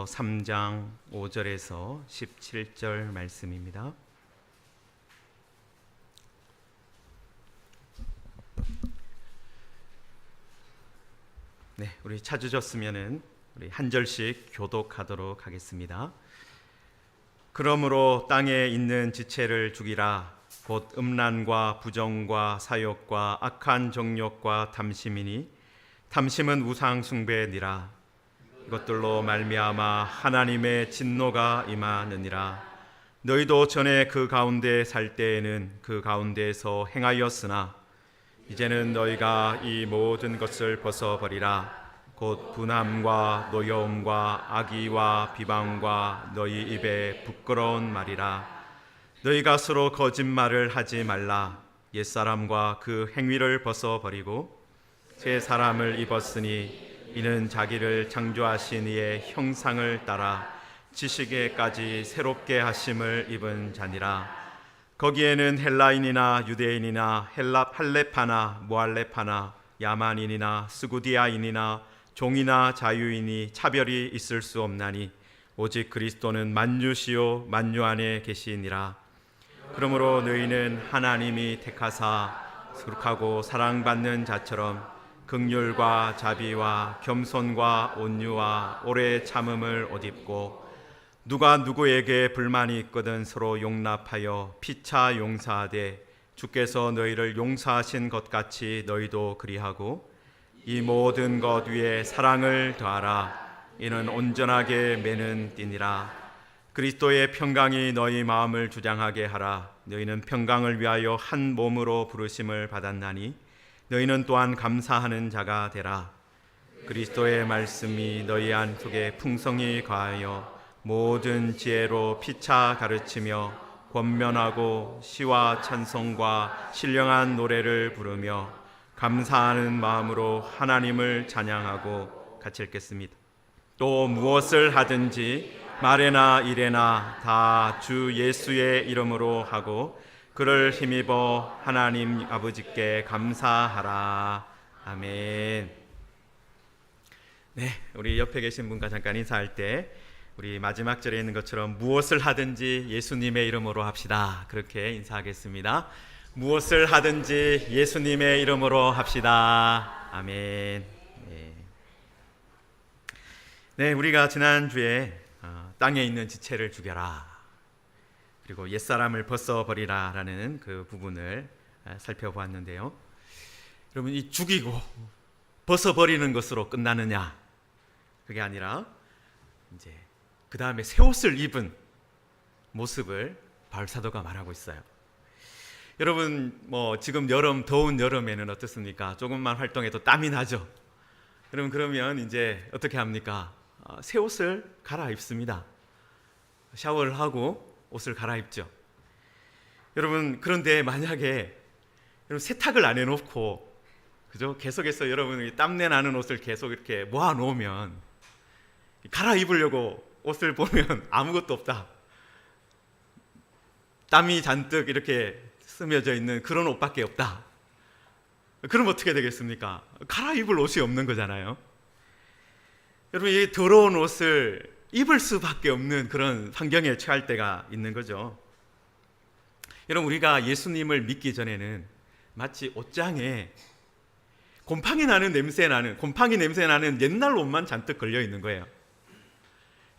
고린도전서 3장 5절에서 17절 말씀입니다. 네, 우리 찾으셨으면은 우리 한 절씩 교독하도록 하겠습니다. 그러므로 땅에 있는 지체를 죽이라. 곧 음란과 부정과 사욕과 악한 정욕과 탐심이니 탐심은 우상 숭배니라. 이것들로 말미암아 하나님의 진노가 임하느니라. 너희도 전에 그 가운데 살 때에는 그 가운데에서 행하였으나 이제는 너희가 이 모든 것을 벗어버리라. 곧 분함과 노여움과 악의와 비방과 너희 입에 부끄러운 말이라. 너희가 서로 거짓말을 하지 말라. 옛사람과 그 행위를 벗어버리고 새 사람을 입었으니 이는 자기를 창조하신 이의 형상을 따라 지식에까지 새롭게 하심을 입은 자니라. 거기에는 헬라인이나 유대인이나 할레파나 모할레파나 야만인이나 스구디아인이나 종이나 자유인이 차별이 있을 수 없나니 오직 그리스도는 만유시요 만유 안에 계시니라. 그러므로 너희는 하나님이 택하사 거룩하고 사랑받는 자처럼 긍휼과 자비와 겸손과 온유와 오래 참음을 옷 입고 누가 누구에게 불만이 있거든 서로 용납하여 피차 용서하되 주께서 너희를 용서하신 것 같이 너희도 그리하고 이 모든 것 위에 사랑을 더하라. 이는 온전하게 매는 띠니라. 그리스도의 평강이 너희 마음을 주장하게 하라. 너희는 평강을 위하여 한 몸으로 부르심을 받았나니 너희는 또한 감사하는 자가 되라. 그리스도의 말씀이 너희 안속에 풍성히 가하여 모든 지혜로 피차 가르치며 권면하고 시와 찬송과 신령한 노래를 부르며 감사하는 마음으로 하나님을 찬양하고 같이 읽겠습니다. 또 무엇을 하든지 말에나 일에나 다 주 예수의 이름으로 하고 그를 힘입어 하나님 아버지께 감사하라. 아멘. 네, 우리 옆에 계신 분과 잠깐 인사할 때 우리 마지막 절에 있는 것처럼 무엇을 하든지 예수님의 이름으로 합시다. 그렇게 인사하겠습니다. 무엇을 하든지 예수님의 이름으로 합시다. 아멘. 네, 우리가 지난주에 땅에 있는 지체를 죽여라. 그리고 옛사람을 벗어버리라 라는 그 부분을 살펴보았는데요. 여러분, 이 죽이고 벗어버리는 것으로 끝나느냐? 그게 아니라 이제 그 다음에 새 옷을 입은 모습을 바울 사도가 말하고 있어요. 여러분, 지금 더운 여름에는 어떻습니까? 조금만 활동해도 땀이 나죠. 그러면 이제 어떻게 합니까? 새 옷을 갈아입습니다. 샤워를 하고 옷을 갈아입죠. 여러분, 그런데 만약에 세탁을 안 해놓고 그죠? 계속해서 여러분이 땀내 나는 옷을 계속 이렇게 모아놓으면 갈아입으려고 옷을 보면 아무것도 없다. 땀이 잔뜩 이렇게 스며져 있는 그런 옷밖에 없다. 그럼 어떻게 되겠습니까? 갈아입을 옷이 없는 거잖아요. 여러분, 이 더러운 옷을 입을 수밖에 없는 그런 환경에 처할 때가 있는 거죠. 여러분, 우리가 예수님을 믿기 전에는 마치 옷장에 곰팡이 냄새 나는 옛날 옷만 잔뜩 걸려 있는 거예요.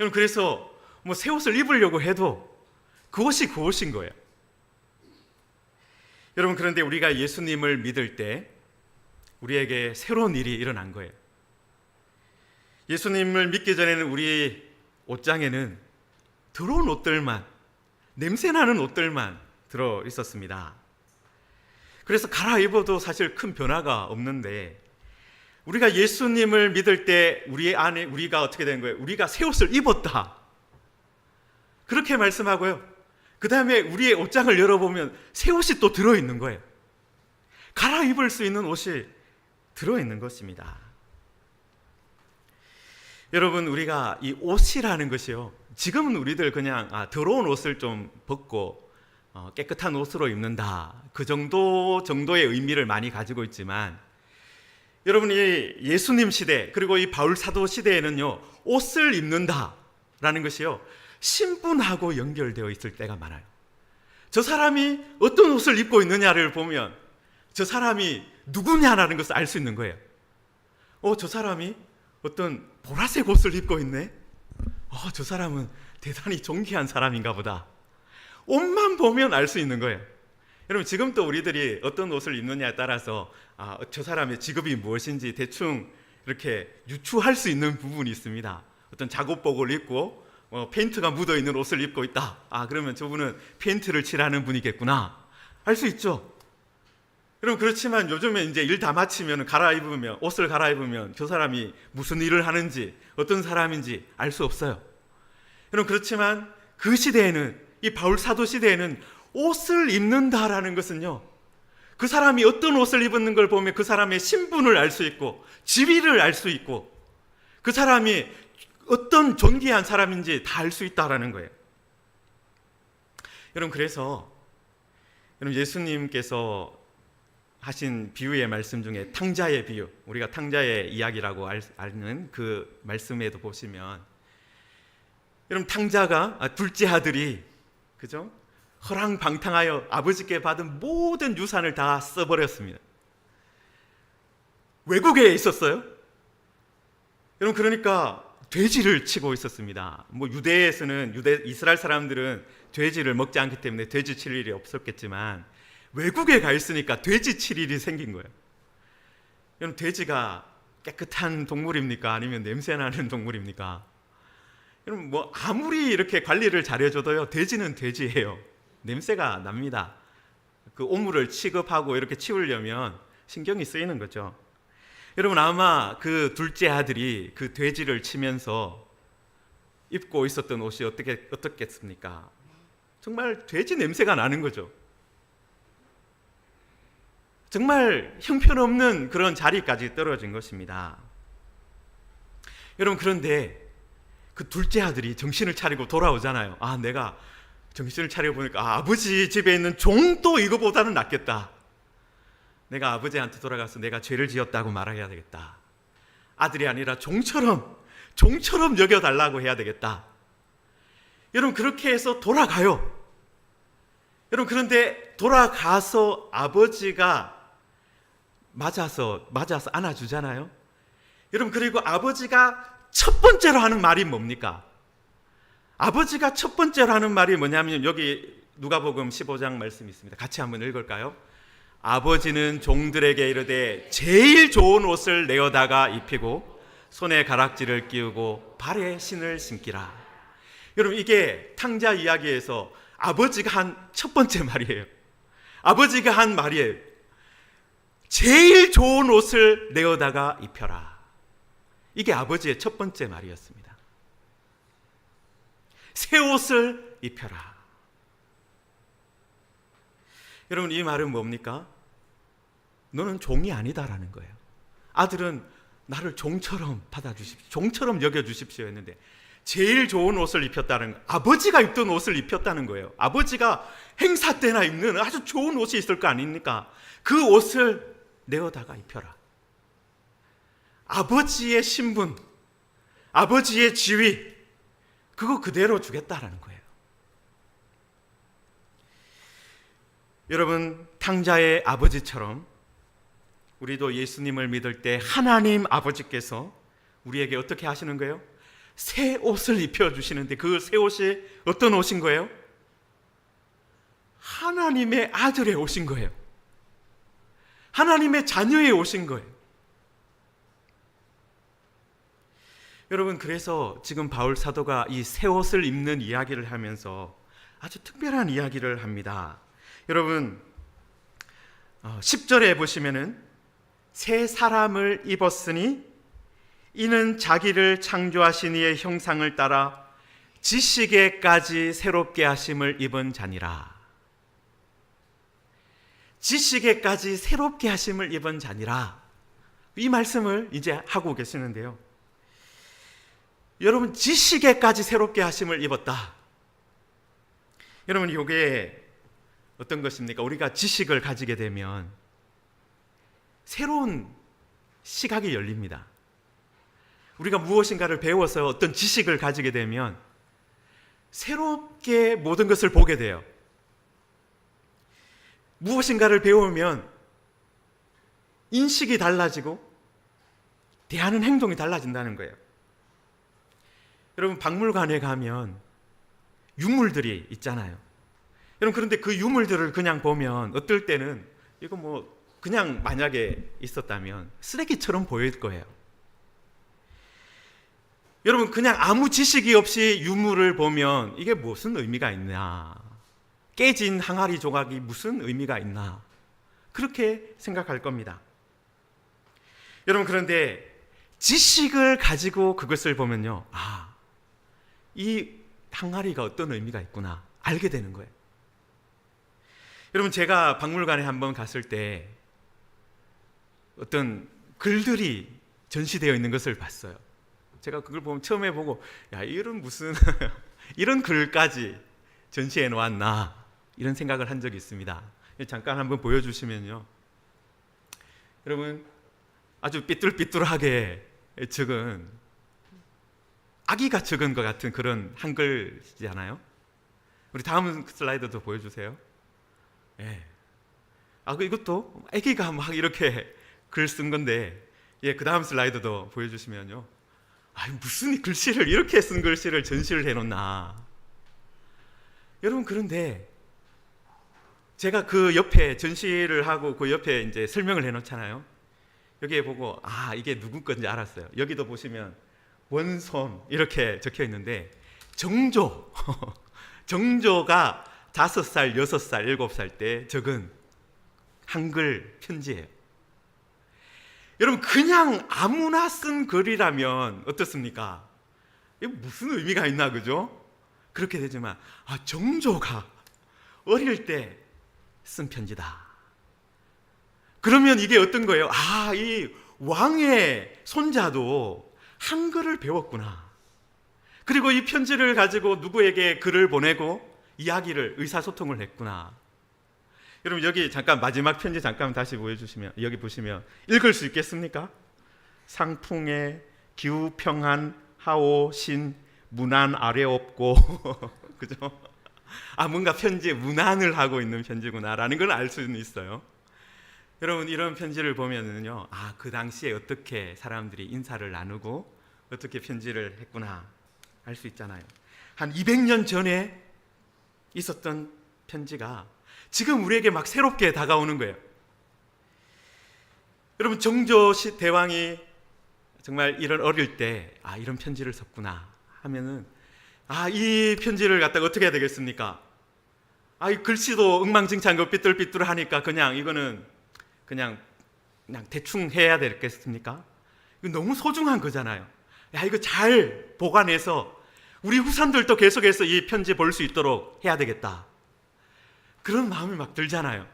여러분, 그래서 새 옷을 입으려고 해도 그 옷인 거예요. 여러분, 그런데 우리가 예수님을 믿을 때 우리에게 새로운 일이 일어난 거예요. 예수님을 믿기 전에는 우리 옷장에는 더러운 옷들만, 냄새나는 옷들만 들어 있었습니다. 그래서 갈아입어도 사실 큰 변화가 없는데 우리가 예수님을 믿을 때 우리 안에 우리가 어떻게 된 거예요? 우리가 새 옷을 입었다. 그렇게 말씀하고요. 그 다음에 우리의 옷장을 열어보면 새 옷이 또 들어있는 거예요. 갈아입을 수 있는 옷이 들어있는 것입니다. 여러분, 우리가 이 옷이라는 것이요, 지금은 우리들 그냥 더러운 옷을 좀 벗고 깨끗한 옷으로 입는다, 그 정도의 의미를 많이 가지고 있지만, 여러분, 이 예수님 시대 그리고 이 바울 사도 시대에는요, 옷을 입는다, 라는 것이요, 신분하고 연결되어 있을 때가 많아요. 저 사람이 어떤 옷을 입고 있느냐를 보면 저 사람이 누구냐라는 것을 알 수 있는 거예요. 저 사람이 어떤 보라색 옷을 입고 있네. 저 사람은 대단히 존귀한 사람인가 보다. 옷만 보면 알 수 있는 거예요. 여러분, 지금도 우리들이 어떤 옷을 입느냐에 따라서 저 사람의 직업이 무엇인지 대충 이렇게 유추할 수 있는 부분이 있습니다. 어떤 작업복을 입고 페인트가 묻어있는 옷을 입고 있다. 그러면 저분은 페인트를 칠하는 분이겠구나. 알 수 있죠. 여러분, 그렇지만 요즘에 이제 일 다 마치면 옷을 갈아입으면 저 사람이 무슨 일을 하는지, 어떤 사람인지 알 수 없어요. 여러분, 그렇지만 그 시대에는, 이 바울 사도 시대에는 옷을 입는다라는 것은요, 그 사람이 어떤 옷을 입는 걸 보면 그 사람의 신분을 알 수 있고 지위를 알 수 있고 그 사람이 어떤 존귀한 사람인지 다 알 수 있다라는 거예요. 여러분, 그래서 예수님께서 하신 비유의 말씀 중에 탕자의 비유, 우리가 탕자의 이야기라고 아는 그 말씀에도 보시면, 여러분, 탕자가 둘째 아들이, 그죠? 허랑방탕하여 아버지께 받은 모든 유산을 다 써버렸습니다. 외국에 있었어요. 여러분, 그러니까 돼지를 치고 있었습니다. 유대에서는, 이스라엘 사람들은 돼지를 먹지 않기 때문에 돼지 칠 일이 없었겠지만 외국에 가 있으니까 돼지 칠 일이 생긴 거예요. 여러분, 돼지가 깨끗한 동물입니까? 아니면 냄새나는 동물입니까? 여러분, 아무리 이렇게 관리를 잘해줘도요, 돼지는 돼지예요. 냄새가 납니다. 그 오물을 취급하고 이렇게 치우려면 신경이 쓰이는 거죠. 여러분, 아마 그 둘째 아들이 그 돼지를 치면서 입고 있었던 옷이 어떻겠습니까? 정말 돼지 냄새가 나는 거죠. 정말 형편없는 그런 자리까지 떨어진 것입니다. 여러분, 그런데 그 둘째 아들이 정신을 차리고 돌아오잖아요. 내가 정신을 차리고 보니까 아버지 집에 있는 종도 이거보다는 낫겠다. 내가 아버지한테 돌아가서 내가 죄를 지었다고 말해야 되겠다. 아들이 아니라 종처럼 여겨달라고 해야 되겠다. 여러분, 그렇게 해서 돌아가요. 여러분, 그런데 돌아가서 아버지가 맞아서 안아주잖아요. 여러분, 그리고 아버지가 첫 번째로 하는 말이 뭡니까? 아버지가 첫 번째로 하는 말이 뭐냐면, 여기 누가복음 15장 말씀이 있습니다. 같이 한번 읽을까요? 아버지는 종들에게 이르되 제일 좋은 옷을 내어다가 입히고 손에 가락지를 끼우고 발에 신을 신기라. 여러분, 이게 탕자 이야기에서 아버지가 한 첫 번째 말이에요. 아버지가 한 말이에요. 제일 좋은 옷을 내어다가 입혀라. 이게 아버지의 첫 번째 말이었습니다. 새 옷을 입혀라. 여러분, 이 말은 뭡니까? 너는 종이 아니다라는 거예요. 아들은 나를 종처럼 받아주십시오, 종처럼 여겨주십시오 했는데 제일 좋은 옷을 입혔다는 거예요. 아버지가 입던 옷을 입혔다는 거예요. 아버지가 행사 때나 입는 아주 좋은 옷이 있을 거 아닙니까? 그 옷을 내어다가 입혀라. 아버지의 신분, 아버지의 지위, 그거 그대로 주겠다라는 거예요. 여러분, 탕자의 아버지처럼 우리도 예수님을 믿을 때 하나님 아버지께서 우리에게 어떻게 하시는 거예요? 새 옷을 입혀주시는데 그 새 옷이 어떤 옷인 거예요? 하나님의 아들의 옷인 거예요. 하나님의 자녀의 옷인 거예요. 여러분, 그래서 지금 바울 사도가 이 새 옷을 입는 이야기를 하면서 아주 특별한 이야기를 합니다. 여러분, 10절에 보시면은 새 사람을 입었으니 이는 자기를 창조하신 이의 형상을 따라 지식에까지 새롭게 하심을 입은 자니라. 지식에까지 새롭게 하심을 입은 자니라. 이 말씀을 이제 하고 계시는데요. 여러분, 지식에까지 새롭게 하심을 입었다. 여러분, 이게 어떤 것입니까? 우리가 지식을 가지게 되면 새로운 시각이 열립니다. 우리가 무엇인가를 배워서 어떤 지식을 가지게 되면 새롭게 모든 것을 보게 돼요. 무엇인가를 배우면 인식이 달라지고 대하는 행동이 달라진다는 거예요. 여러분, 박물관에 가면 유물들이 있잖아요. 여러분, 그런데 그 유물들을 그냥 보면 어떨 때는 이거 뭐 그냥 만약에 있었다면 쓰레기처럼 보일 거예요. 여러분, 그냥 아무 지식이 없이 유물을 보면 이게 무슨 의미가 있나, 깨진 항아리 조각이 무슨 의미가 있나, 그렇게 생각할 겁니다. 여러분, 그런데 지식을 가지고 그것을 보면요, 이 항아리가 어떤 의미가 있구나 알게 되는 거예요. 여러분, 제가 박물관에 한번 갔을 때 어떤 글들이 전시되어 있는 것을 봤어요. 제가 그걸 보면 처음에 보고, 야, 이런 무슨 이런 글까지 전시해 놓았나, 이런 생각을 한 적이 있습니다. 잠깐 한번 보여주시면요, 여러분, 아주 삐뚤삐뚤하게 적은, 아기가 적은 것 같은 그런 한글이잖아요. 우리 다음 슬라이드도 보여주세요. 예. 이것도 아기가 막 이렇게 글 쓴 건데, 그 다음 슬라이드도 보여주시면요, 무슨 글씨를, 이렇게 쓴 글씨를 전시를 해놓나. 여러분, 그런데 제가 그 옆에 전시를 하고 그 옆에 이제 설명을 해놓잖아요. 여기에 보고 이게 누구 건지 알았어요. 여기도 보시면 원손 이렇게 적혀 있는데, 정조 정조가 5살, 6살, 7살 때 적은 한글 편지예요. 여러분, 그냥 아무나 쓴 글이라면 어떻습니까? 이게 무슨 의미가 있나, 그죠? 그렇게 되지만 정조가 어릴 때 쓴 편지다. 그러면 이게 어떤 거예요? 이 왕의 손자도 한글을 배웠구나. 그리고 이 편지를 가지고 누구에게 글을 보내고 이야기를, 의사소통을 했구나. 여러분, 여기 잠깐 마지막 편지 잠깐 다시 보여주시면, 여기 보시면 읽을 수 있겠습니까? 상풍에 기후 평안 하오 신 문안 아래 없고 그죠? 뭔가 편지에 문안을 하고 있는 편지구나라는 걸 알 수는 있어요. 여러분, 이런 편지를 보면은요, 그 당시에 어떻게 사람들이 인사를 나누고 어떻게 편지를 했구나 알 수 있잖아요. 한 200년 전에 있었던 편지가 지금 우리에게 막 새롭게 다가오는 거예요. 여러분, 정조 대왕이 정말 이런 어릴 때 이런 편지를 썼구나 하면은, 이 편지를 갖다가 어떻게 해야 되겠습니까? 이 글씨도 엉망진창고 삐뚤삐뚤하니까 그냥 이거는 그냥 대충 해야 되겠습니까? 이거 너무 소중한 거잖아요. 이거 잘 보관해서 우리 후손들도 계속해서 이 편지 볼 수 있도록 해야 되겠다, 그런 마음이 막 들잖아요.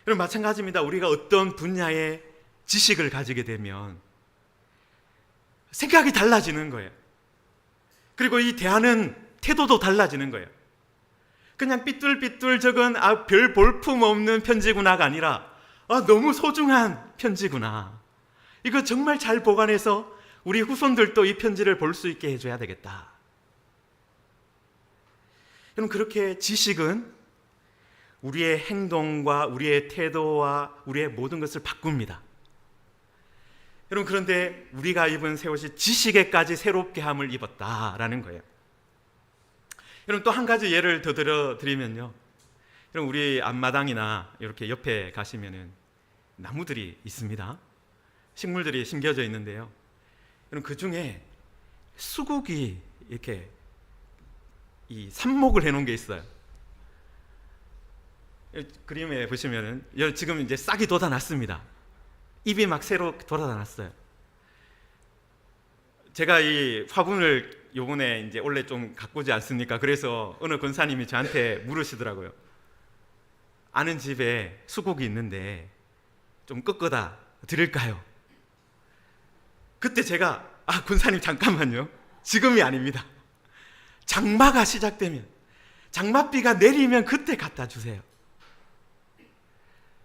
여러분, 마찬가지입니다. 우리가 어떤 분야의 지식을 가지게 되면 생각이 달라지는 거예요. 그리고 이 대하는 태도도 달라지는 거예요. 그냥 삐뚤삐뚤 적은 별 볼품 없는 편지구나가 아니라 너무 소중한 편지구나, 이거 정말 잘 보관해서 우리 후손들도 이 편지를 볼 수 있게 해줘야 되겠다. 여러분, 그렇게 지식은 우리의 행동과 우리의 태도와 우리의 모든 것을 바꿉니다. 여러분, 그런데 우리가 입은 새 옷이 지식에까지 새롭게 함을 입었다라는 거예요. 여러분, 또 한 가지 예를 더 들어드리면요, 여러분, 우리 앞마당이나 이렇게 옆에 가시면은 나무들이 있습니다. 식물들이 심겨져 있는데요, 여러분, 그 중에 수국이 이렇게 이 삽목을 해놓은 게 있어요. 그림에 보시면은 지금 이제 싹이 돋아났습니다. 잎이 막 새로 돋아났어요. 제가 이 화분을 요번에 이제 원래 좀 가꾸지 않습니까? 그래서 어느 권사님이 저한테 물으시더라고요. 아는 집에 수국이 있는데 좀 꺾어다 드릴까요? 그때 제가 권사님 잠깐만요, 지금이 아닙니다. 장마가 시작되면, 장맛비가 내리면 그때 갖다 주세요.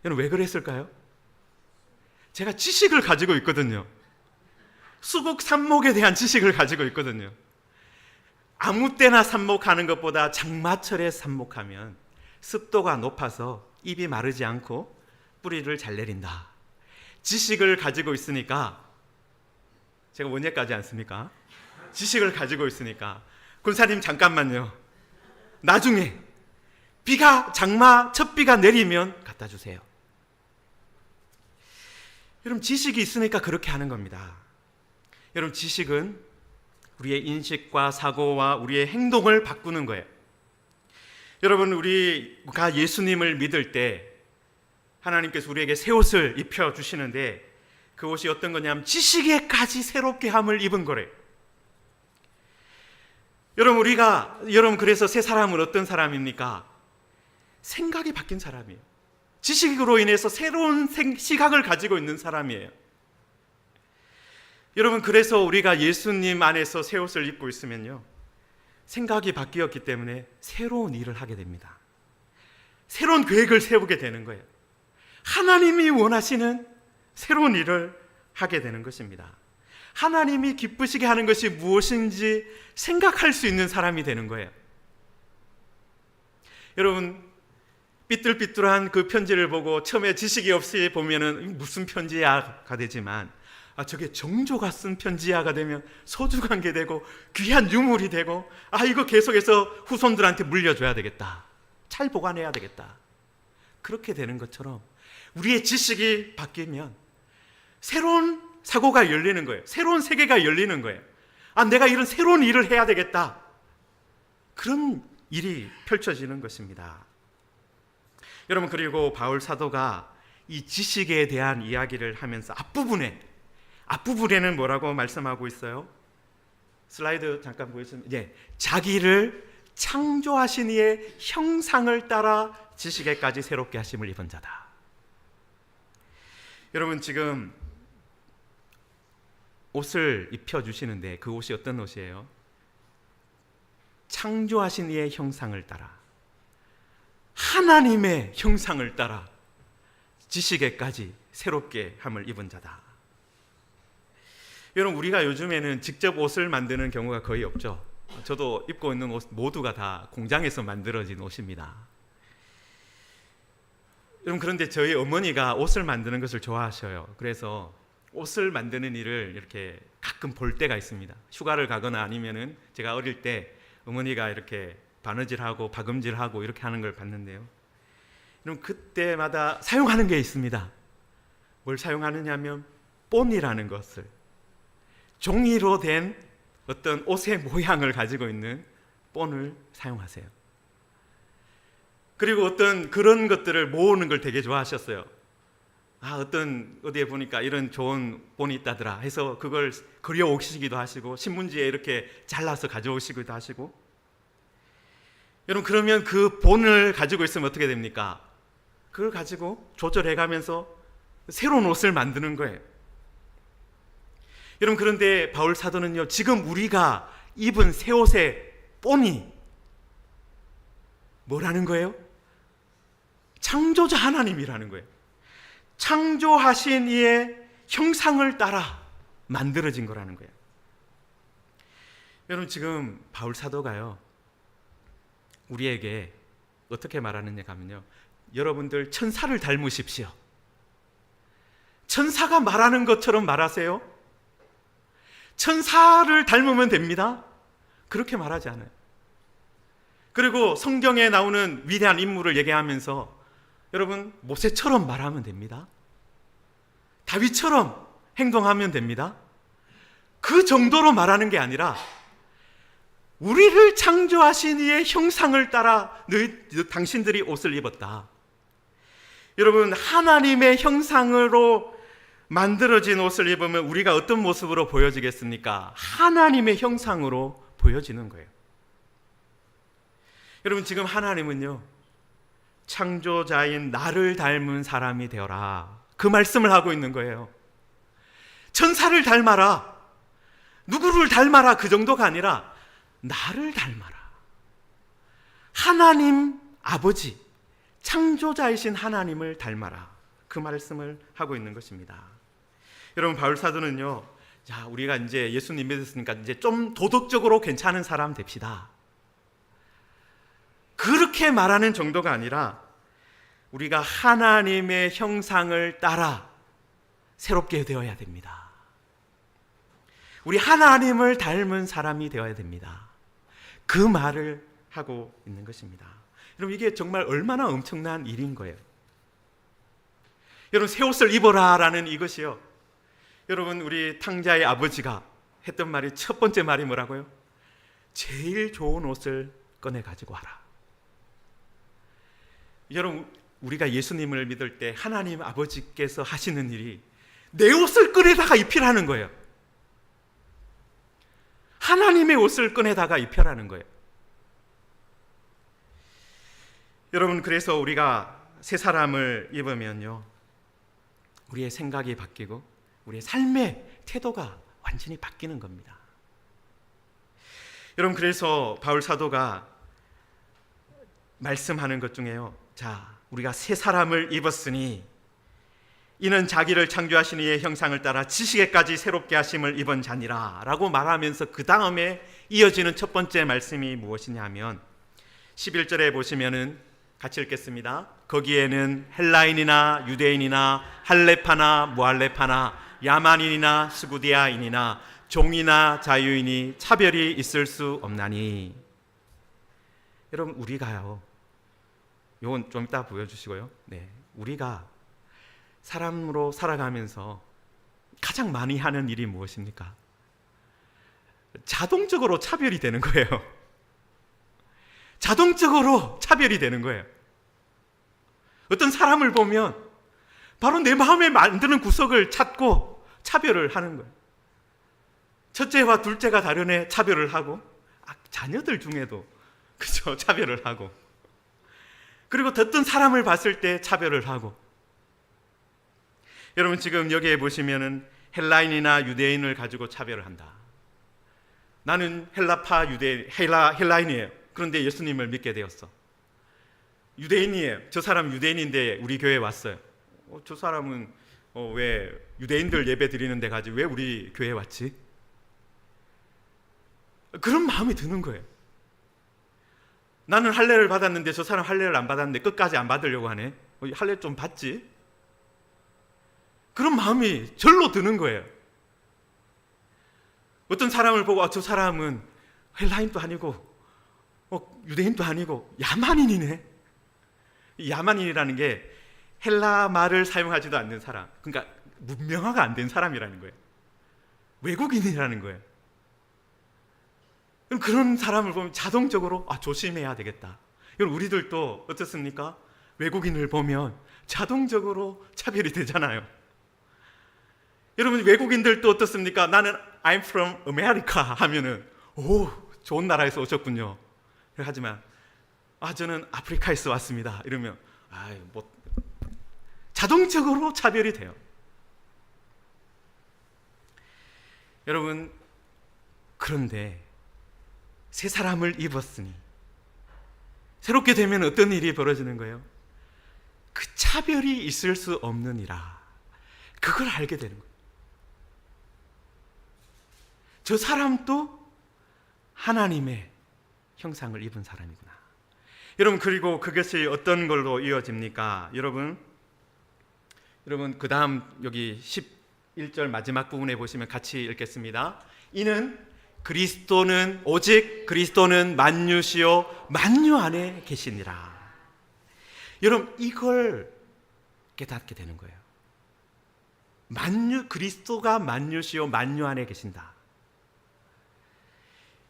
여러분, 왜 그랬을까요? 제가 지식을 가지고 있거든요. 수국 삽목에 대한 지식을 가지고 있거든요. 아무 때나 삽목하는 것보다 장마철에 삽목하면 습도가 높아서 잎이 마르지 않고 뿌리를 잘 내린다. 지식을 가지고 있으니까, 제가 원예까지 않습니까? 지식을 가지고 있으니까, 군사님 잠깐만요, 나중에 비가 장마 첫 비가 내리면 갖다 주세요. 여러분, 지식이 있으니까 그렇게 하는 겁니다. 여러분, 지식은 우리의 인식과 사고와 우리의 행동을 바꾸는 거예요. 여러분, 우리가 예수님을 믿을 때 하나님께서 우리에게 새 옷을 입혀주시는데 그 옷이 어떤 거냐면 지식에까지 새롭게 함을 입은 거래요. 여러분, 그래서 새 사람은 어떤 사람입니까? 생각이 바뀐 사람이에요. 지식으로 인해서 새로운 시각을 가지고 있는 사람이에요. 여러분, 그래서 우리가 예수님 안에서 새 옷을 입고 있으면요, 생각이 바뀌었기 때문에 새로운 일을 하게 됩니다. 새로운 계획을 세우게 되는 거예요. 하나님이 원하시는 새로운 일을 하게 되는 것입니다. 하나님이 기쁘시게 하는 것이 무엇인지 생각할 수 있는 사람이 되는 거예요. 여러분, 삐뚤삐뚤한 그 편지를 보고 처음에 지식이 없이 보면은 무슨 편지야가 되지만, 저게 정조가 쓴 편지야가 되면 소중한 게 되고 귀한 유물이 되고, 이거 계속해서 후손들한테 물려줘야 되겠다, 잘 보관해야 되겠다, 그렇게 되는 것처럼 우리의 지식이 바뀌면 새로운 사고가 열리는 거예요. 새로운 세계가 열리는 거예요. 내가 이런 새로운 일을 해야 되겠다, 그런 일이 펼쳐지는 것입니다. 여러분, 그리고 바울 사도가 이 지식에 대한 이야기를 하면서 앞부분에는 뭐라고 말씀하고 있어요? 슬라이드 잠깐 보여주시면, 자기를 창조하신 이의 형상을 따라 지식에까지 새롭게 하심을 입은 자다. 여러분, 지금 옷을 입혀주시는데 그 옷이 어떤 옷이에요? 창조하신 이의 형상을 따라, 하나님의 형상을 따라 지식에까지 새롭게 함을 입은 자다. 여러분, 우리가 요즘에는 직접 옷을 만드는 경우가 거의 없죠. 저도 입고 있는 옷 모두가 다 공장에서 만들어진 옷입니다. 여러분, 그런데 저희 어머니가 옷을 만드는 것을 좋아하셔요. 그래서 옷을 만드는 일을 이렇게 가끔 볼 때가 있습니다. 휴가를 가거나 아니면은 제가 어릴 때 어머니가 이렇게 바느질하고 박음질하고 이렇게 하는 걸 봤는데요, 그럼 그때마다 사용하는 게 있습니다. 뭘 사용하느냐면 본이라는 것을, 종이로 된 어떤 옷의 모양을 가지고 있는 본을 사용하세요. 그리고 어떤 그런 것들을 모으는 걸 되게 좋아하셨어요. 어떤 어디에 보니까 이런 좋은 본이 있다더라 해서 그걸 그려오시기도 하시고, 신문지에 이렇게 잘라서 가져오시기도 하시고. 여러분, 그러면 그 본을 가지고 있으면 어떻게 됩니까? 그걸 가지고 조절해 가면서 새로운 옷을 만드는 거예요. 여러분, 그런데 바울 사도는요, 지금 우리가 입은 새 옷의 본이 뭐라는 거예요? 창조자 하나님이라는 거예요. 창조하신 이의 형상을 따라 만들어진 거라는 거예요. 여러분, 지금 바울 사도가요, 우리에게 어떻게 말하느냐 하면요, 여러분들 천사를 닮으십시오. 천사가 말하는 것처럼 말하세요. 천사를 닮으면 됩니다. 그렇게 말하지 않아요. 그리고 성경에 나오는 위대한 인물을 얘기하면서 여러분, 모세처럼 말하면 됩니다. 다윗처럼 행동하면 됩니다. 그 정도로 말하는 게 아니라 우리를 창조하신 이의 형상을 따라 당신들이 옷을 입었다. 여러분, 하나님의 형상으로 만들어진 옷을 입으면 우리가 어떤 모습으로 보여지겠습니까? 하나님의 형상으로 보여지는 거예요. 여러분, 지금 하나님은요, 창조자인 나를 닮은 사람이 되어라, 그 말씀을 하고 있는 거예요. 천사를 닮아라, 누구를 닮아라, 그 정도가 아니라 나를 닮아라. 하나님 아버지, 창조자이신 하나님을 닮아라, 그 말씀을 하고 있는 것입니다. 여러분, 바울 사도는요, 자, 우리가 이제 예수님 믿었으니까 이제 좀 도덕적으로 괜찮은 사람 됩시다. 그렇게 말하는 정도가 아니라 우리가 하나님의 형상을 따라 새롭게 되어야 됩니다. 우리 하나님을 닮은 사람이 되어야 됩니다. 그 말을 하고 있는 것입니다. 여러분, 이게 정말 얼마나 엄청난 일인 거예요. 여러분, 새 옷을 입어라라는 이것이요, 여러분, 우리 탕자의 아버지가 했던 말이, 첫 번째 말이 뭐라고요? 제일 좋은 옷을 꺼내 가지고 와라. 여러분, 우리가 예수님을 믿을 때 하나님 아버지께서 하시는 일이 내 옷을 꺼내다가 입히라는 거예요. 하나님의 옷을 꺼내다가 입혀라는 거예요. 여러분, 그래서 우리가 새 사람을 입으면요, 우리의 생각이 바뀌고 우리의 삶의 태도가 완전히 바뀌는 겁니다. 여러분, 그래서 바울 사도가 말씀하는 것 중에요, 자, 우리가 새 사람을 입었으니 이는 자기를 창조하신 이의 형상을 따라 지식에까지 새롭게 하심을 입은 자니라 라고 말하면서 그 다음에 이어지는 첫 번째 말씀이 무엇이냐 하면 11절에 보시면은 같이 읽겠습니다. 거기에는 헬라인이나 유대인이나 할레파나 무할레파나 야만인이나 스구디아인이나 종이나 자유인이 차별이 있을 수 없나니. 여러분, 우리가요, 이건 좀 이따 보여주시고요, 네, 우리가 사람으로 살아가면서 가장 많이 하는 일이 무엇입니까? 자동적으로 차별이 되는 거예요. 자동적으로 차별이 되는 거예요. 어떤 사람을 보면 바로 내 마음에 만드는 구석을 찾고 차별을 하는 거예요. 첫째와 둘째가 다르네, 차별을 하고, 자녀들 중에도 그죠, 차별을 하고, 그리고 어떤 사람을 봤을 때 차별을 하고. 여러분, 지금 여기에 보시면은 헬라인이나 유대인을 가지고 차별을 한다. 나는 헬라파 유대인, 헬라인이에요. 그런데 예수님을 믿게 되었어. 유대인이에요. 저 사람 유대인인데 우리 교회에 왔어요. 저 사람은 왜 유대인들 예배 드리는 데 가지 왜 우리 교회에 왔지? 그런 마음이 드는 거예요. 나는 할례를 받았는데 저 사람 할례를 안 받았는데 끝까지 안 받으려고 하네. 할례 좀 받지? 그런 마음이 절로 드는 거예요. 어떤 사람을 보고 저 사람은 헬라인도 아니고 유대인도 아니고 야만인이네. 야만인이라는 게 헬라 말을 사용하지도 않는 사람, 그러니까 문명화가 안 된 사람이라는 거예요. 외국인이라는 거예요. 그럼 그런 사람을 보면 자동적으로 조심해야 되겠다. 여러분, 우리들도 어떻습니까? 외국인을 보면 자동적으로 차별이 되잖아요. 여러분, 외국인들도 어떻습니까? 나는 I'm from America 하면은 오, 좋은 나라에서 오셨군요. 하지만 저는 아프리카에서 왔습니다 이러면 자동적으로 차별이 돼요. 여러분, 그런데 새 사람을 입었으니 새롭게 되면 어떤 일이 벌어지는 거예요? 그 차별이 있을 수 없느니라. 그걸 알게 되는 거예요. 저 사람도 하나님의 형상을 입은 사람이구나. 여러분, 그리고 그것이 어떤 걸로 이어집니까? 여러분 그 다음 여기 11절 마지막 부분에 보시면 같이 읽겠습니다. 이는 오직 그리스도는 만유시요 만유 안에 계시니라. 여러분, 이걸 깨닫게 되는 거예요. 그리스도가 만유시요 만유 안에 계신다.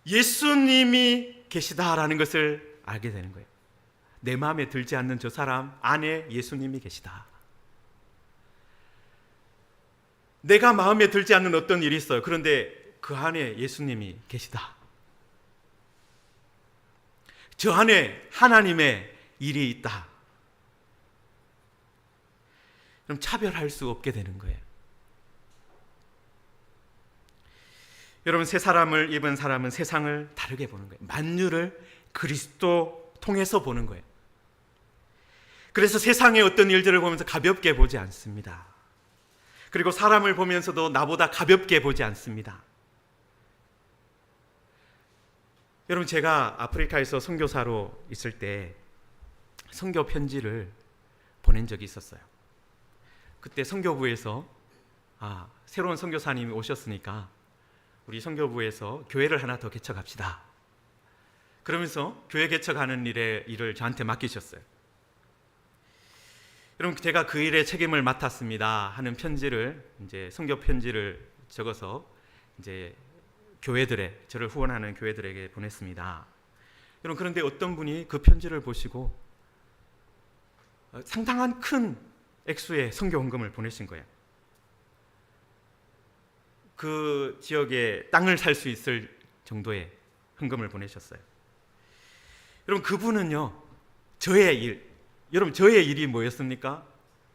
예수님이 계시다라는 것을 알게 되는 거예요. 내 마음에 들지 않는 저 사람 안에 예수님이 계시다. 내가 마음에 들지 않는 어떤 일이 있어요. 그런데 그 안에 예수님이 계시다. 저 안에 하나님의 일이 있다. 그럼 차별할 수 없게 되는 거예요. 여러분, 새 사람을 입은 사람은 세상을 다르게 보는 거예요. 만유를 그리스도 통해서 보는 거예요. 그래서 세상의 어떤 일들을 보면서 가볍게 보지 않습니다. 그리고 사람을 보면서도 나보다 가볍게 보지 않습니다. 여러분, 제가 아프리카에서 선교사로 있을 때 선교 편지를 보낸 적이 있었어요. 그때 선교부에서 새로운 선교사님이 오셨으니까 우리 선교부에서 교회를 하나 더 개척합시다. 그러면서 교회 개척하는 일을 저한테 맡기셨어요. 여러분, 제가 그 일에 책임을 맡았습니다 하는 편지를, 이제 선교 편지를 적어서 이제 저를 후원하는 교회들에게 보냈습니다. 여러분, 그런데 어떤 분이 그 편지를 보시고 상당한 큰 액수의 선교 헌금을 보내신 거예요. 그 지역에 땅을 살 수 있을 정도의 헌금을 보내셨어요. 여러분, 그분은요, 저의 일이 뭐였습니까?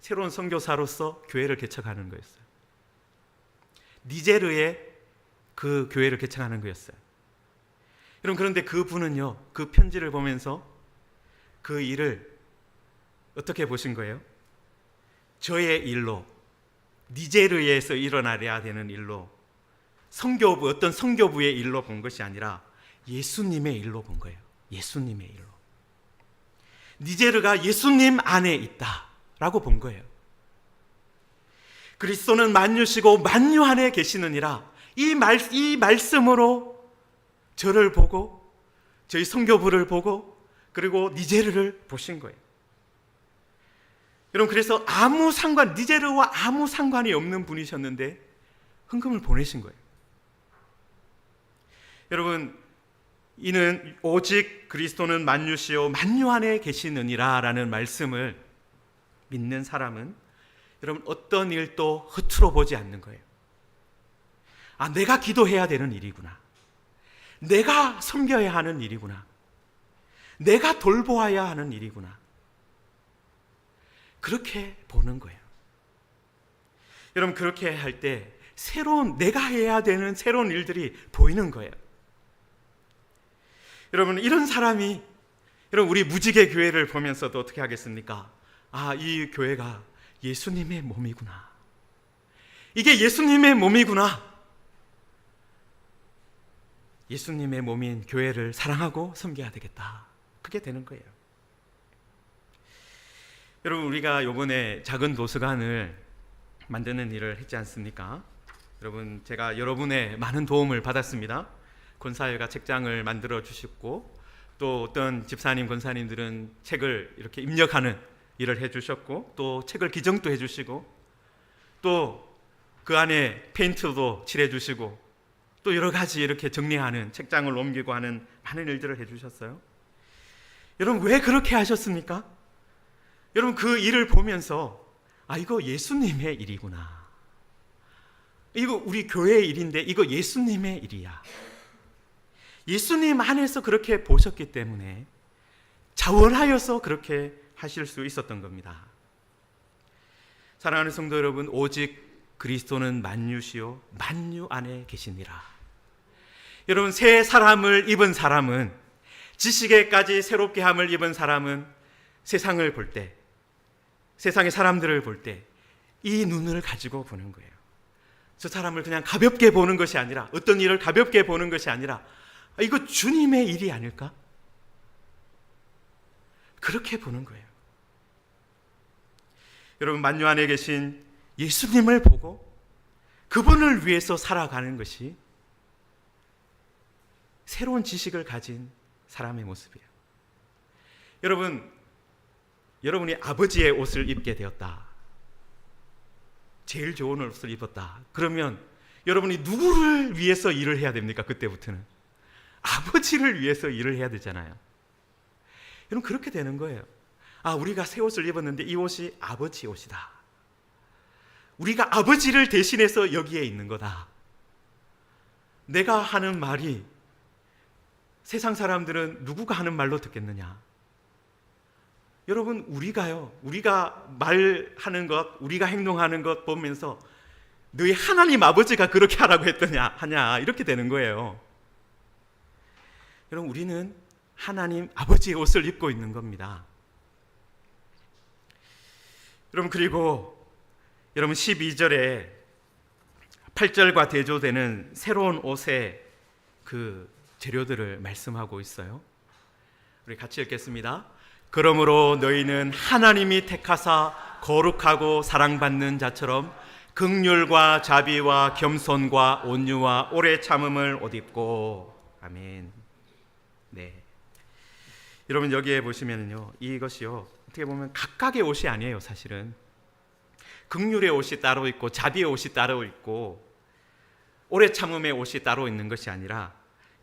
새로운 선교사로서 교회를 개척하는 거였어요. 니제르에 그 교회를 개척하는 거였어요. 여러분, 그런데 그분은요, 그 편지를 보면서 그 일을 어떻게 보신 거예요? 저의 일로, 니제르에서 일어나야 되는 일로, 어떤 선교부의 일로 본 것이 아니라 예수님의 일로 본 거예요. 예수님의 일로. 니제르가 예수님 안에 있다라고 본 거예요. 그리스도는 만유시고 만유 안에 계시느니라. 이 말씀으로 저를 보고, 저희 선교부를 보고, 그리고 니제르를 보신 거예요. 여러분, 그래서 니제르와 아무 상관이 없는 분이셨는데 헌금을 보내신 거예요. 여러분, 이는 오직 그리스도는 만유시요 만유 안에 계시느니라 라는 말씀을 믿는 사람은, 여러분, 어떤 일도 허투루 보지 않는 거예요. 내가 기도해야 되는 일이구나. 내가 섬겨야 하는 일이구나. 내가 돌보아야 하는 일이구나. 그렇게 보는 거예요. 여러분, 그렇게 할 때 내가 해야 되는 새로운 일들이 보이는 거예요. 여러분, 이런 사람이, 여러분, 우리 무지개 교회를 보면서도 어떻게 하겠습니까? 이 교회가 예수님의 몸이구나. 이게 예수님의 몸이구나. 예수님의 몸인 교회를 사랑하고 섬겨야 되겠다. 그게 되는 거예요. 여러분, 우리가 이번에 작은 도서관을 만드는 일을 했지 않습니까? 여러분, 제가 여러분의 많은 도움을 받았습니다. 권사회가 책장을 만들어 주셨고, 또 어떤 집사님, 권사님들은 책을 이렇게 입력하는 일을 해주셨고, 또 책을 기증도 해주시고, 또 그 안에 페인트도 칠해주시고, 또 여러 가지 이렇게 정리하는, 책장을 옮기고 하는 많은 일들을 해주셨어요. 여러분, 왜 그렇게 하셨습니까? 여러분, 그 일을 보면서 이거 예수님의 일이구나. 이거 우리 교회의 일인데 이거 예수님의 일이야. 예수님 안에서 그렇게 보셨기 때문에 자원하여서 그렇게 하실 수 있었던 겁니다. 사랑하는 성도 여러분, 오직 그리스도는 만유시요 만유 안에 계시니라. 여러분, 새 사람을 입은 사람은, 지식에까지 새롭게 함을 입은 사람은 세상을 볼 때, 세상의 사람들을 볼 때 이 눈을 가지고 보는 거예요. 저 사람을 그냥 가볍게 보는 것이 아니라, 어떤 일을 가볍게 보는 것이 아니라, 이거 주님의 일이 아닐까? 그렇게 보는 거예요. 여러분, 만유 안에 계신 예수님을 보고 그분을 위해서 살아가는 것이 새로운 지식을 가진 사람의 모습이에요. 여러분이 아버지의 옷을 입게 되었다. 제일 좋은 옷을 입었다. 그러면 여러분이 누구를 위해서 일을 해야 됩니까? 그때부터는 아버지를 위해서 일을 해야 되잖아요. 여러분, 그렇게 되는 거예요. 우리가 새 옷을 입었는데 이 옷이 아버지 옷이다. 우리가 아버지를 대신해서 여기에 있는 거다. 내가 하는 말이 세상 사람들은 누구가 하는 말로 듣겠느냐? 여러분, 우리가 말하는 것, 우리가 행동하는 것 보면서 너희 하나님 아버지가 그렇게 하라고 하냐, 이렇게 되는 거예요. 여러분, 우리는 하나님 아버지의 옷을 입고 있는 겁니다. 여러분, 그리고 여러분 12절에 8절과 대조되는 새로운 옷의 그 재료들을 말씀하고 있어요. 우리 같이 읽겠습니다. 그러므로 너희는 하나님이 택하사 거룩하고 사랑받는 자처럼 긍휼과 자비와 겸손과 온유와 오래 참음을 옷 입고. 아멘. 네. 여러분 여기에 보시면요, 이것이요 어떻게 보면 각각의 옷이 아니에요. 사실은 긍휼의 옷이 따로 있고 자비의 옷이 따로 있고 오래 참음의 옷이 따로 있는 것이 아니라,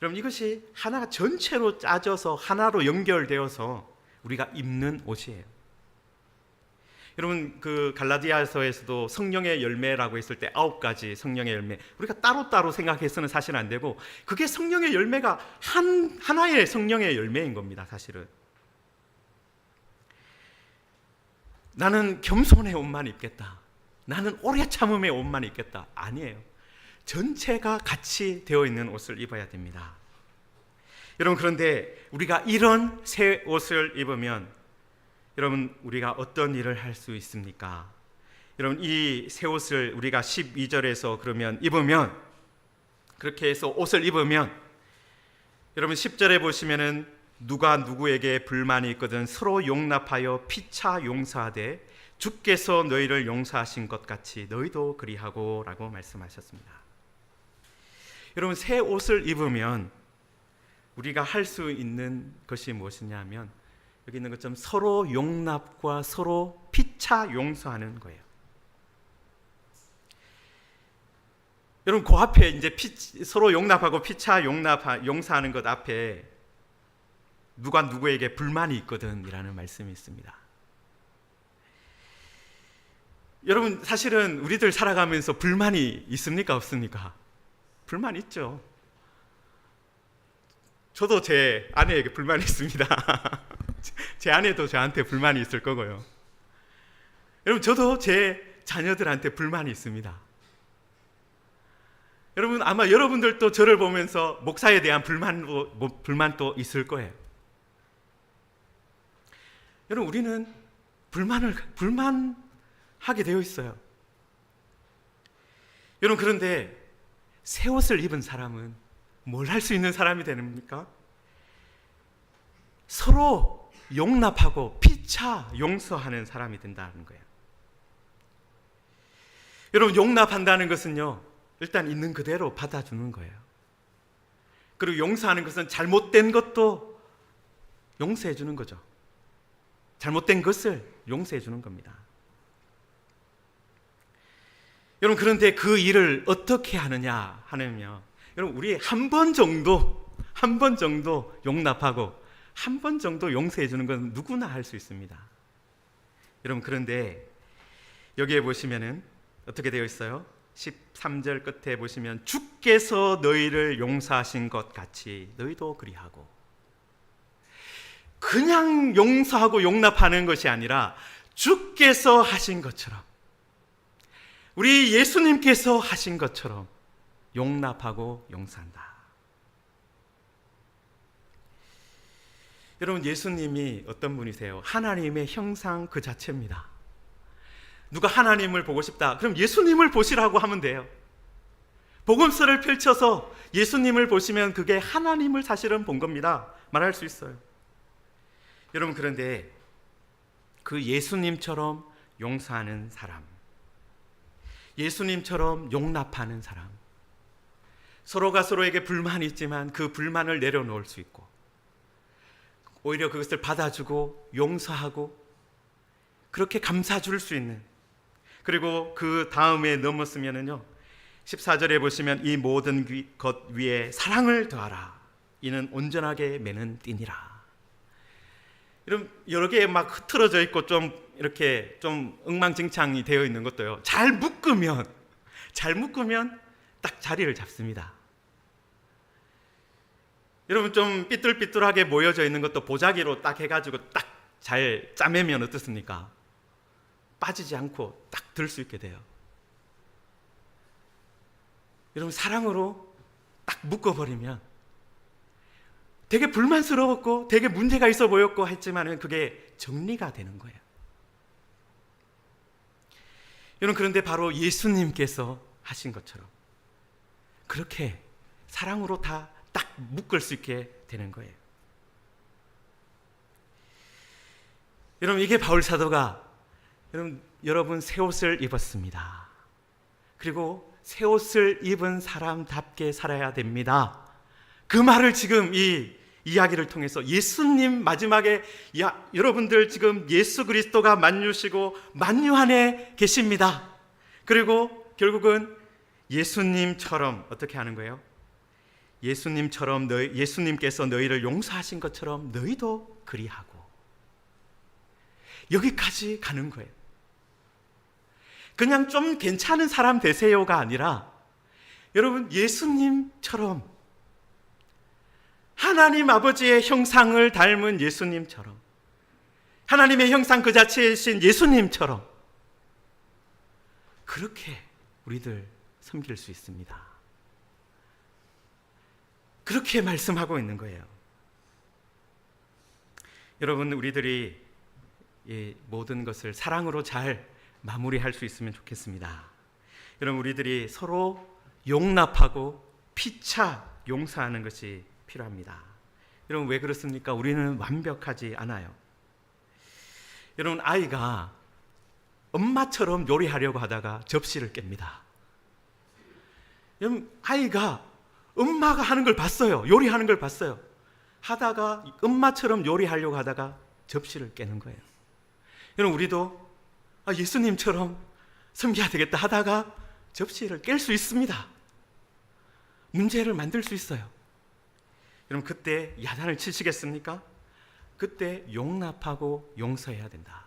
여러분 이것이 하나 전체로 짜져서 하나로 연결되어서 우리가 입는 옷이에요. 여러분 그 갈라디아서에서도 성령의 열매라고 했을 때 9가지 성령의 열매, 우리가 따로따로 생각해서는 사실 안 되고, 그게 성령의 열매가 하나의 성령의 열매인 겁니다. 사실은 나는 겸손의 옷만 입겠다, 나는 오래 참음의 옷만 입겠다, 아니에요. 전체가 같이 되어 있는 옷을 입어야 됩니다. 여러분 그런데 우리가 이런 새 옷을 입으면 여러분 우리가 어떤 일을 할 수 있습니까? 여러분 이 새 옷을 우리가 12절에서 그러면 입으면, 그렇게 해서 옷을 입으면, 여러분 10절에 보시면은 누가 누구에게 불만이 있거든 서로 용납하여 피차 용서하되 주께서 너희를 용서하신 것 같이 너희도 그리하고 라고 말씀하셨습니다. 여러분 새 옷을 입으면 우리가 할 수 있는 것이 무엇이냐 하면, 여기 있는 것처럼 서로 용납과 서로 피차 용서하는 거예요. 여러분 그 앞에 이제 서로 용납하고 피차 용서하는 것 앞에 누가 누구에게 불만이 있거든 이라는 말씀이 있습니다. 여러분 사실은 우리들 살아가면서 불만이 있습니까 없습니까? 불만 있죠. 저도 제 아내에게 불만이 있습니다. 제 아내도 저한테 불만이 있을 거고요. 여러분 저도 제 자녀들한테 불만이 있습니다. 여러분 아마 여러분들도 저를 보면서 목사에 대한 불만도 있을 거예요. 여러분 우리는 불만하게 되어 있어요. 여러분 그런데 새 옷을 입은 사람은 뭘 할 수 있는 사람이 됩니까? 서로 용납하고 피차 용서하는 사람이 된다는 거예요. 여러분 용납한다는 것은요, 일단 있는 그대로 받아주는 거예요. 그리고 용서하는 것은 잘못된 것도 용서해 주는 거죠. 잘못된 것을 용서해 주는 겁니다. 여러분 그런데 그 일을 어떻게 하느냐 하면요, 여러분 우리 한 번 정도 용납하고 한 번 정도 용서해 주는 건 누구나 할 수 있습니다. 여러분 그런데 여기에 보시면은 어떻게 되어 있어요? 13절 끝에 보시면 주께서 너희를 용서하신 것 같이 너희도 그리하고. 그냥 용서하고 용납하는 것이 아니라 주께서 하신 것처럼, 우리 예수님께서 하신 것처럼 용납하고 용서한다. 여러분 예수님이 어떤 분이세요? 하나님의 형상 그 자체입니다. 누가 하나님을 보고 싶다, 그럼 예수님을 보시라고 하면 돼요. 복음서를 펼쳐서 예수님을 보시면 그게 하나님을 사실은 본 겁니다. 말할 수 있어요. 여러분 그런데 그 예수님처럼 용서하는 사람, 예수님처럼 용납하는 사람, 서로가 서로에게 불만이 있지만 그 불만을 내려놓을 수 있고 오히려 그것을 받아주고 용서하고 그렇게 감싸줄 수 있는, 그리고 그 다음에 넘었으면은요 14절에 보시면 이 모든 것 위에 사랑을 더하라, 이는 온전하게 매는 띠니라. 이런 여러 개 막 흐트러져 있고 좀 이렇게 좀 엉망진창이 되어 있는 것도요, 잘 묶으면 딱 자리를 잡습니다. 여러분 좀 삐뚤삐뚤하게 모여져 있는 것도 보자기로 딱 해가지고 딱 잘 짜매면 어떻습니까? 빠지지 않고 딱 들 수 있게 돼요. 여러분 사랑으로 딱 묶어버리면 되게 불만스러웠고 되게 문제가 있어 보였고 했지만 그게 정리가 되는 거예요. 여러분, 그런데 바로 예수님께서 하신 것처럼 그렇게 사랑으로 다 딱 묶을 수 있게 되는 거예요. 여러분, 이게 바울 사도가 여러분 새 옷을 입었습니다. 그리고 새 옷을 입은 사람답게 살아야 됩니다. 그 말을 지금 이 이야기를 통해서 예수님 마지막에 여러분들 지금 예수 그리스도가 만유시고 만유 안에 계십니다. 그리고 결국은 예수님처럼 어떻게 하는 거예요? 예수님처럼 예수님께서 너희를 용서하신 것처럼 너희도 그리하고, 여기까지 가는 거예요. 그냥 좀 괜찮은 사람 되세요가 아니라 여러분 예수님처럼, 하나님 아버지의 형상을 닮은 예수님처럼, 하나님의 형상 그 자체이신 예수님처럼 그렇게 우리들 섬길 수 있습니다. 그렇게 말씀하고 있는 거예요. 여러분, 우리들이 이 모든 것을 사랑으로 잘 마무리할 수 있으면 좋겠습니다. 여러분, 우리들이 서로 용납하고 피차 용서하는 것이 필요합니다. 여러분, 왜 그렇습니까? 우리는 완벽하지 않아요. 여러분, 아이가 엄마처럼 요리하려고 하다가 접시를 깹니다. 여러분, 아이가 엄마가 하는 걸 봤어요. 요리하는 걸 봤어요. 하다가 엄마처럼 요리하려고 하다가 접시를 깨는 거예요. 여러분, 우리도 예수님처럼 섬겨야 되겠다 하다가 접시를 깰 수 있습니다. 문제를 만들 수 있어요. 여러분, 그때 야단을 치시겠습니까? 그때 용납하고 용서해야 된다.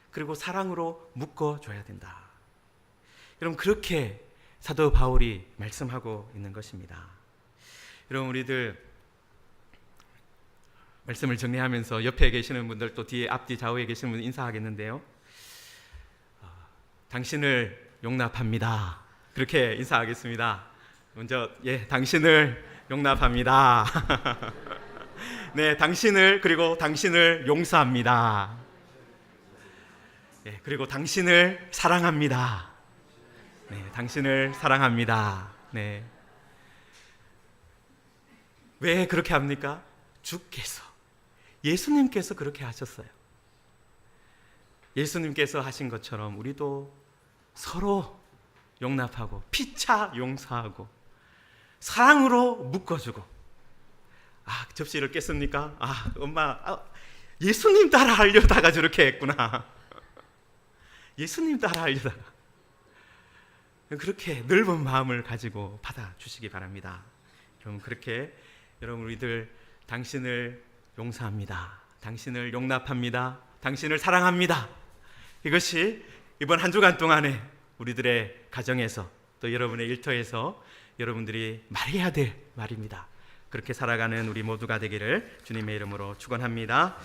그리고 사랑으로 묶어줘야 된다. 여러분, 그렇게 사도 바울이 말씀하고 있는 것입니다. 여러분, 우리들 말씀을 정리하면서 옆에 계시는 분들, 또 뒤에 앞뒤 좌우에 계시는 분 인사하겠는데요. 당신을 용납합니다. 그렇게 인사하겠습니다. 먼저, 당신을 용납합니다. 네, 그리고 당신을 용서합니다. 그리고 당신을 사랑합니다. 네, 당신을 사랑합니다. 네. 왜 그렇게 합니까? 주께서, 예수님께서 그렇게 하셨어요. 예수님께서 하신 것처럼 우리도 서로 용납하고 피차 용서하고 사랑으로 묶어주고. 접시를 깼습니까? 엄마, 예수님 따라 하려다가 저렇게 했구나. 예수님 따라 하려다가. 그렇게 넓은 마음을 가지고 받아주시기 바랍니다. 여러분, 그렇게 여러분, 우리들 당신을 용서합니다. 당신을 용납합니다. 당신을 사랑합니다. 이것이 이번 한 주간 동안에 우리들의 가정에서, 또 여러분의 일터에서 여러분들이 말해야 될 말입니다. 그렇게 살아가는 우리 모두가 되기를 주님의 이름으로 축원합니다.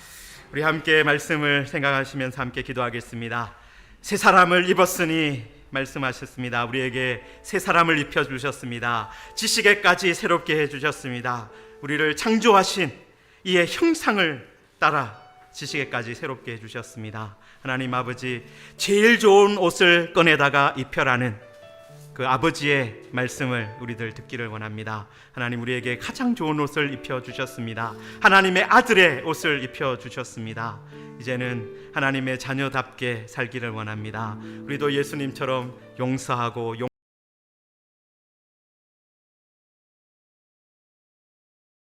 우리 함께 말씀을 생각하시면서 함께 기도하겠습니다. 새 사람을 입었으니 말씀하셨습니다. 우리에게 새 사람을 입혀주셨습니다. 지식에까지 새롭게 해주셨습니다. 우리를 창조하신 이의 형상을 따라 지식에까지 새롭게 해주셨습니다. 하나님 아버지, 제일 좋은 옷을 꺼내다가 입혀라는 그 아버지의 말씀을 우리들 듣기를 원합니다. 하나님, 우리에게 가장 좋은 옷을 입혀주셨습니다. 하나님의 아들의 옷을 입혀주셨습니다. 이제는 하나님의 자녀답게 살기를 원합니다. 우리도 예수님처럼 용서하고